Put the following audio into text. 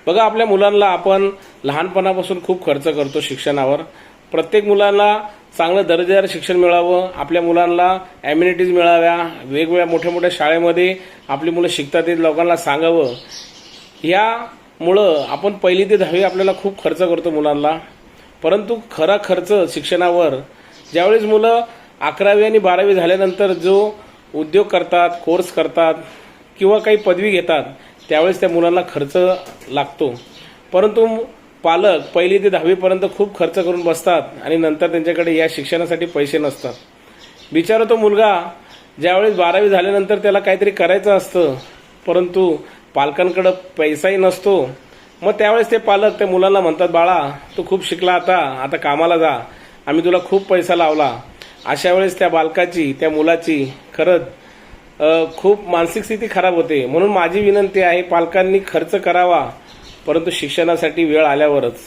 बघा, आपल्या मुलांना आपण लहानपणापासून खूप खर्च करतो शिक्षणावर. प्रत्येक मुलांना चांगलं दर्जेदार शिक्षण मिळावं, आपल्या मुलांना ॲम्युनिटीज मिळाव्या, वेगवेगळ्या मोठ्या मोठ्या शाळेमध्ये आपली मुलं शिकतात ते लोकांना सांगावं. यामुळं आपण 1ली ते 10वी आपल्याला खूप खर्च करतो मुलांना. परंतु खरा खर्च शिक्षणावर ज्यावेळेस मुलं 11वी आणि 12वी झाल्यानंतर जो उद्योग करतात, कोर्स करतात किंवा काही पदवी घेतात, त्यावेळेस त्या मुलांना खर्च लागतो. परंतु पालक 1ली ते 10वी पर्यंत खूप खर्च करून बसतात आणि नंतर त्यांच्याकडे या शिक्षणासाठी पैसे नसतात. बिचारा तो मुलगा ज्यावेळेस 12वी झाल्यानंतर त्याला काहीतरी करायचं असतं, परंतु पालकांकडे पैसाही नसतो. मग त्यावेळेस ते पालक त्या मुलांना म्हणतात, बाळा तू खूप शिकला, आता कामाला जा, आम्ही तुला खूप पैसा लावला. अशा वेळेस त्या बालकाची, त्या मुलाची खरंच खूप मानसिक स्थिती खराब होते. म्हणून माझी विनंती आहे, पालकांनी खर्च करावा, परंतु शिक्षणासाठी वेळ आल्यावरच.